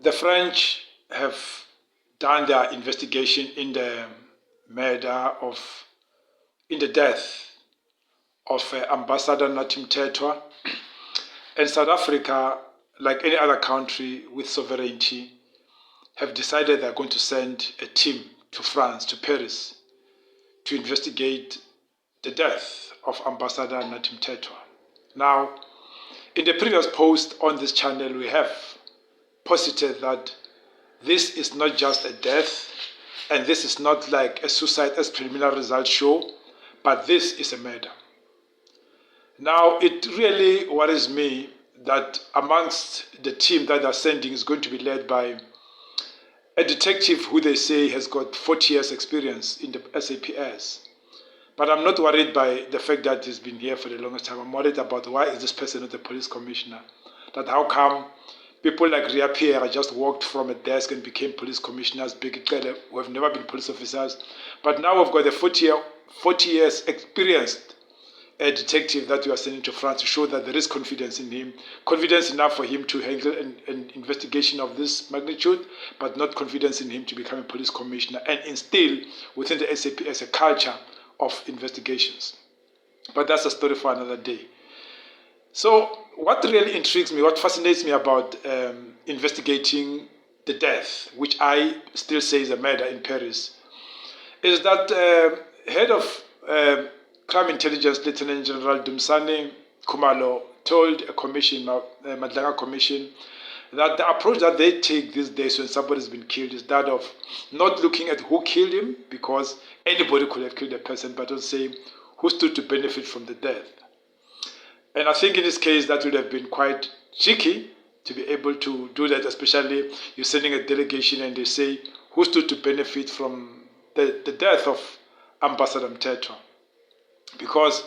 The French have done their investigation in the death of Ambassador Nathi Mthethwa, and South Africa, like any other country with sovereignty, have decided they're going to send a team to France, to Paris, to investigate the death of Ambassador Nathi Mthethwa. Now, in the previous post on this channel, we have posited that this is not just a death, and this is not like a suicide as preliminary results show, but this is a murder. Now, it really worries me that amongst the team that they're sending is going to be led by a detective who they say has got 40 years experience in the SAPS. But I'm not worried by the fact that he's been here for the longest time. I'm worried about why is this person not a police commissioner? That how come people like Ria Pierre just walked from a desk and became police commissioners, who have never been police officers. But now we've got a 40 years experienced detective that we are sending to France to show that there is confidence in him, confidence enough for him to handle an investigation of this magnitude, but not confidence in him to become a police commissioner and instill within the SAPS a culture of investigations. But that's a story for another day. So what really intrigues me, what fascinates me about investigating the death, which I still say is a murder in Paris, is that head of Crime Intelligence Lieutenant General Dumsane Khumalo told a commission, Madlanga Commission, that the approach that they take these days when somebody's been killed is that of not looking at who killed him, because anybody could have killed a person, but also say who stood to benefit from the death. And I think in this case that would have been quite cheeky to be able to do that, especially you're sending a delegation and they say who stood to benefit from the death of Ambassador Mthethwa. Because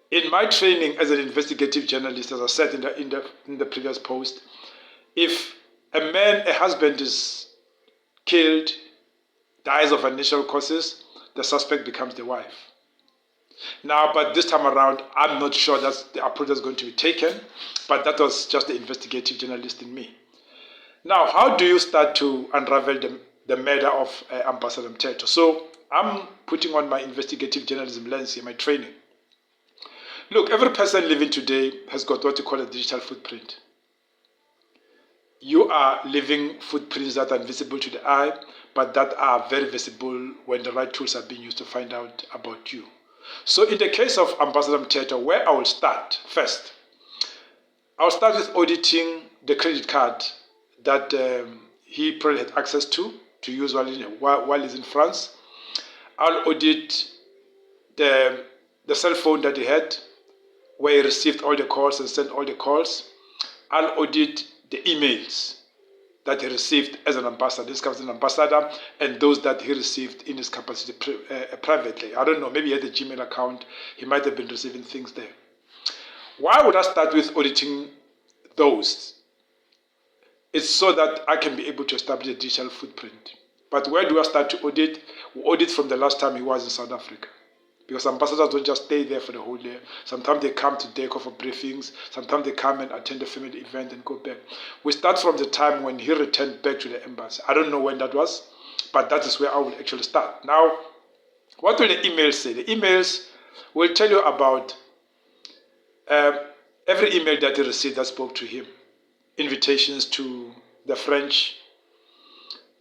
in my training as an investigative journalist, as I said in the previous post, if a husband is killed, dies of unnatural causes, the suspect becomes the wife. Now, but this time around, I'm not sure that's the approach that's going to be taken, but that was just the investigative journalist in me. Now, how do you start to unravel the murder of Ambassador Mthethwa? So I'm putting on my investigative journalism lens here, my training. Look, every person living today has got what you call a digital footprint. You are living footprints that are invisible to the eye, but that are very visible when the right tools are being used to find out about you. So in the case of Ambassador Mthethwa, where I will start first, I'll start with auditing the credit card that he probably had access to use while he's in France. I'll audit the cell phone that he had, where he received all the calls and sent all the calls. I'll audit the emails that he received as an ambassador. This comes as an ambassador, and those that he received in his capacity privately. I don't know, maybe he had a Gmail account. He might have been receiving things there. Why would I start with auditing those? It's so that I can be able to establish a digital footprint. But where do I start to audit? We audit from the last time he was in South Africa. Because ambassadors don't just stay there for the whole day. Sometimes they come to DECO for briefings. Sometimes they come and attend a family event and go back. We start from the time when he returned back to the embassy. I don't know when that was, but that is where I will actually start. Now, what will the emails say? The emails will tell you about every email that he received that spoke to him. Invitations to the French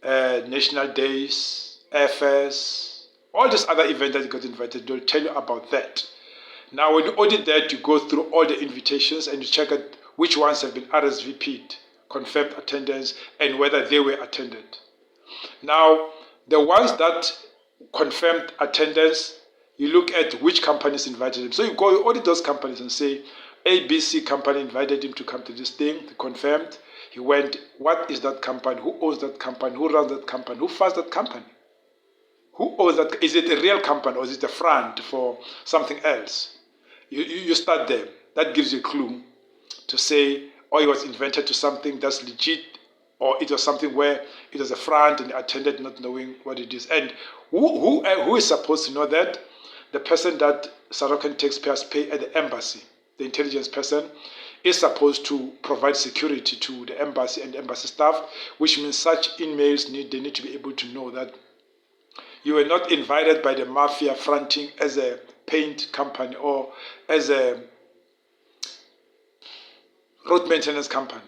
national days, airfares, all these other events that you got invited, they'll tell you about that. Now, when you audit that, you go through all the invitations and you check out which ones have been RSVP'd, confirmed attendance, and whether they were attended. Now, the ones that confirmed attendance, you look at which companies invited him. So you audit those companies and say, ABC company invited him to come to this thing, they confirmed. He went, what is that company? Who owns that company? Who runs that company? Who funds that company? Who owns that? Is it a real company or is it a front for something else? You start there. That gives you a clue to say, or it was invented to something that's legit, or it was something where it was a front and they attended not knowing what it is. And who is supposed to know that? The person that South African taxpayers pay at the embassy, the intelligence person, is supposed to provide security to the embassy and embassy staff, which means such emails they need to be able to know that you were not invited by the mafia fronting as a paint company or as a road maintenance company.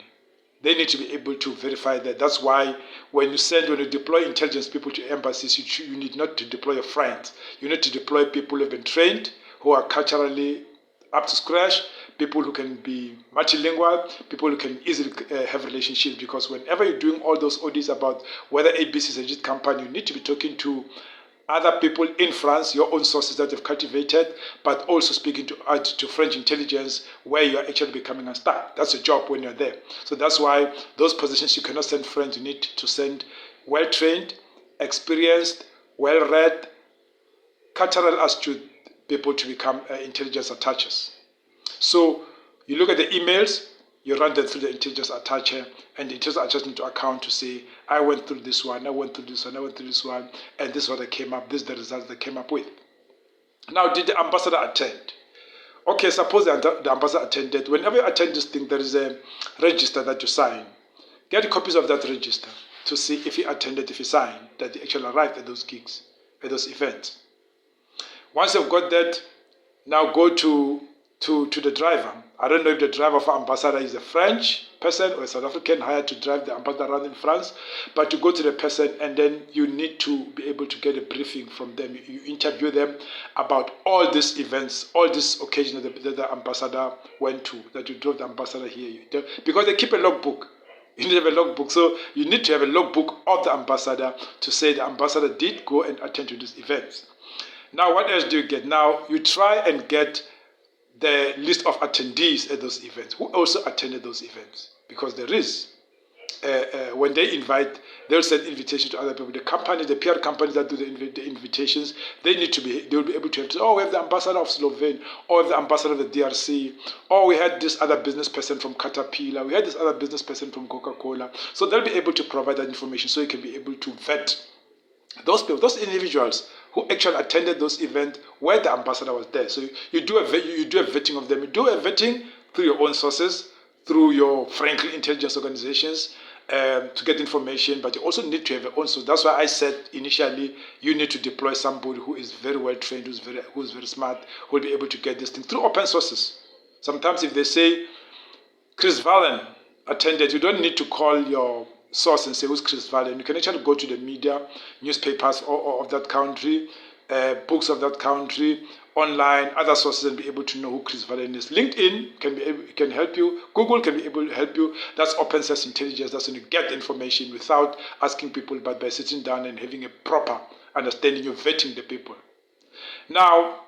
They need to be able to verify that. That's why when you deploy intelligence people to embassies, you need not to deploy your friends. You need to deploy people who have been trained, who are culturally up to scratch, people who can be multilingual, people who can easily have relationships. Because whenever you're doing all those audits about whether ABC is a legit company, you need to be talking to other people in France, your own sources that you've cultivated, but also speaking to French intelligence where you are actually becoming unstuck. That's your job when you're there. So that's why those positions you cannot send friends. You need to send well-trained, experienced, well-read, cultural astute people to become intelligence attachers. So you look at the emails, you run them through the intelligence attacher, and the intelligence attacher need to account to say, I went through this one, I went through this one, I went through this one, and this is what I came up, this is the results they came up with. Now, did the ambassador attend? Okay, suppose the ambassador attended. Whenever you attend this thing, there is a register that you sign. Get copies of that register to see if he attended, if he signed, that he actually arrived at those gigs, at those events. Once you've got that, now go to the driver. I don't know if the driver of our ambassador is a French person or a South African hired to drive the ambassador around in France, but you go to the person and then you need to be able to get a briefing from them. You interview them about all these events, all these occasions that the ambassador went to, that you drove the ambassador here. Because they keep a logbook. You need to have a logbook. So you need to have a logbook of the ambassador to say the ambassador did go and attend to these events. Now, what else do you get? Now, you try and get the list of attendees at those events. Who also attended those events? Because there is. When they invite, they'll send invitations to other people. The companies, the PR companies that do the invitations, they will be able to have to, oh, we have the ambassador of Slovenia, or we have the ambassador of the DRC, or we had this other business person from Caterpillar, we had this other business person from Coca-Cola. So they'll be able to provide that information so you can be able to vet those people, those individuals who actually attended those events where the ambassador was there. So you do a vetting of them. You do a vetting through your own sources, through your frankly intelligence organizations to get information, but you also need to have your own source. That's why I said initially you need to deploy somebody who is very well trained, who's very smart, who will be able to get this thing through open sources. Sometimes if they say Chris Vallen attended, you don't need to call your source and say who's Chris Vallen. You can actually go to the media, newspapers of that country, books of that country, online, other sources, and be able to know who Chris Vallen is. LinkedIn can help you. Google can be able to help you. That's open source intelligence. That's when you get the information without asking people, but by sitting down and having a proper understanding, you're vetting the people. Now,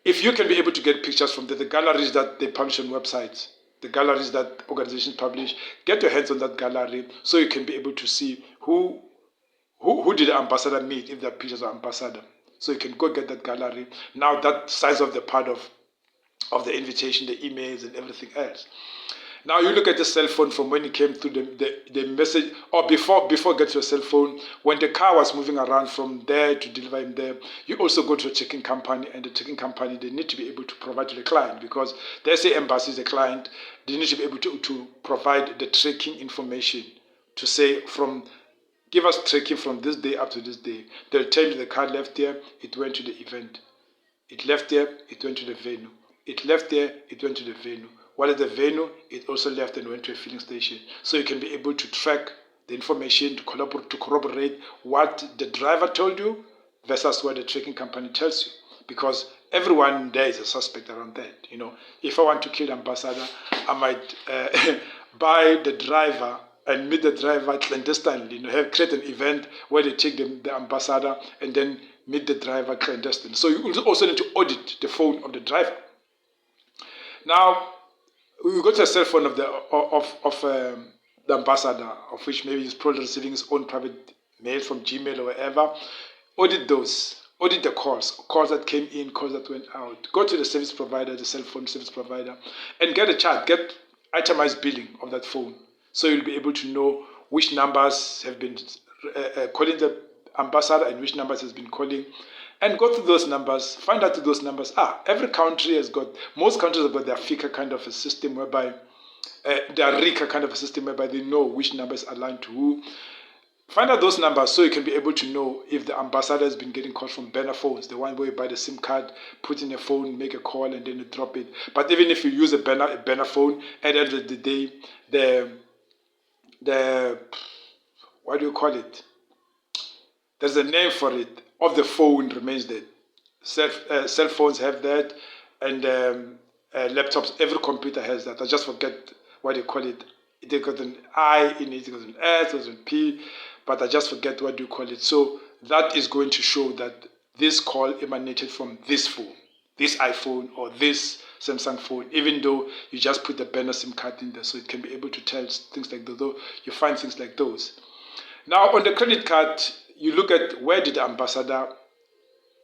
if you can be able to get pictures from the galleries that they publish on websites, the galleries that organizations publish, get your hands on that gallery so you can be able to see who did the ambassador meet, if there are pictures of ambassador. So you can go get that gallery. Now that size of the part of the invitation, the emails and everything else. Now you look at the cell phone from when it came to the message, or before get your cell phone, when the car was moving around from there to deliver him there, you also go to a checking company, and the checking company, they need to be able to provide to the client, because they say embassy is a client, they need to be able to provide the tracking information to say give us tracking from this day up to this day. They'll tell you the car left there, it went to the event. It left there, it went to the venue. It left there, it went to the venue. While at the venue, it also left and went to a filling station. So you can be able to track the information, to corroborate what the driver told you versus what the tracking company tells you. Because everyone there is a suspect around that. If I want to kill the ambassador, I might buy the driver and meet the driver clandestinely. Create an event where they take the ambassador and then meet the driver clandestine. So you also need to audit the phone of the driver. Now, we go to a cell phone of the ambassador, of which maybe he's probably receiving his own private mail from Gmail or wherever. Audit those. Audit the calls that came in, calls that went out. Go to the service provider, the cell phone service provider, and get a chart, get itemized billing of that phone. So you'll be able to know which numbers have been calling the ambassador and which numbers has been calling and go through those numbers, find out those numbers. Every country has got, most countries have got their FICA kind of a system whereby, their RICA kind of a system whereby they know which numbers are aligned to who. Find out those numbers so you can be able to know if the ambassador has been getting calls from banner phones, the one where you buy the SIM card, put in a phone, make a call, and then you drop it. But even if you use a banner phone, at the end of the day, the what do you call it? There's a name for it. Of the phone remains there. Cell phones have that, and laptops. Every computer has that. I just forget what you call it. It got an I in it. It got an S. It got an P. But I just forget what you call it. So that is going to show that this call emanated from this phone, this iPhone, or this Samsung phone, even though you just put the banner SIM card in there, so it can be able to tell things like those. You find things like those. Now, on the credit card, you look at where did the ambassador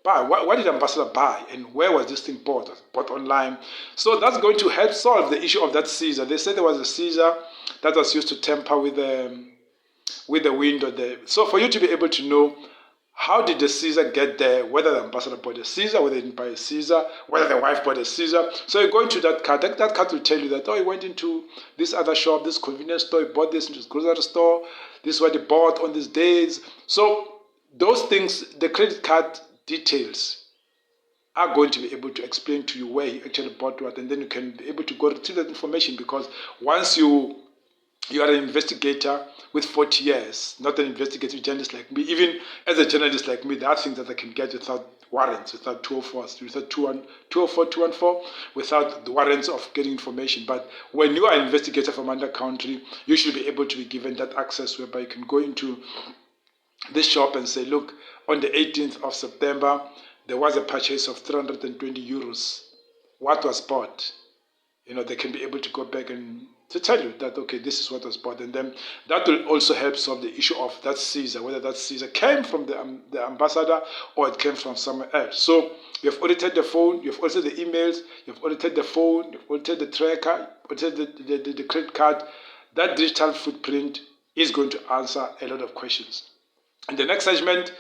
buy? What did the ambassador buy? And where was this thing bought? It was bought online. So that's going to help solve the issue of that Caesar. They said there was a Caesar that was used to tamper with the window there. So for you to be able to know how did the Caesar get there, whether the ambassador bought a Caesar, whether he didn't buy a Caesar, whether the wife bought a Caesar. So you go into that card. That card will tell you that, he went into this other shop, this convenience store, he bought this into this grocery store, this is what he bought on these days. So those things, the credit card details are going to be able to explain to you where he actually bought what, and then you can be able to go to that information, because once you are an investigator with 40 years, not an investigative journalist like me. Even as a journalist like me, there are things that I can get without warrants, without 204s, without 204, 214, without the warrants of getting information. But when you are an investigator from another country, you should be able to be given that access whereby you can go into this shop and say, look, on the 18th of September, there was a purchase of 320 euros. What was bought? They can be able to go back and to tell you that, okay, this is what was bought. And then that will also help solve the issue of that Caesar, whether that Caesar came from the ambassador or it came from somewhere else. So you've audited the phone, you've audited the emails, you've audited the phone, you've audited the tracker, audited the credit card. That digital footprint is going to answer a lot of questions. In the next segment,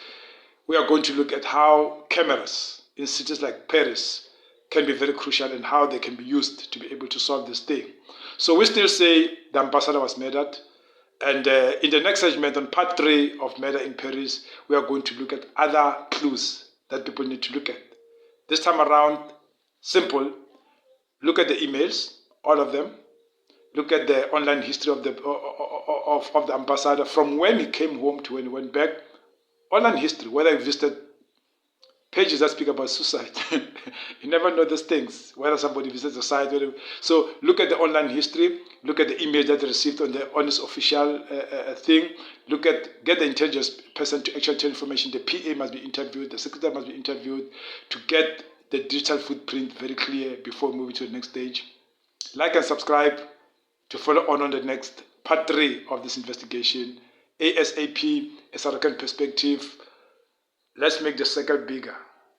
we are going to look at how cameras in cities like Paris can be very crucial and how they can be used to be able to solve this thing. So we still say the ambassador was murdered. And in the next segment, on part 3 of Murder in Paris, we are going to look at other clues that people need to look at. This time around, simple. Look at the emails, all of them. Look at the online history of the ambassador from when he came home to when he went back. Online history, whether he visited pages that speak about suicide. You never know those things, whether somebody visits the site. So look at the online history, look at the email that they received on his official thing, get the intelligence person to actually tell information. The PA must be interviewed, the secretary must be interviewed to get the digital footprint very clear before moving to the next stage. Like and subscribe to follow on the next part 3 of this investigation. ASAP, a South African perspective. Let's make the circle bigger.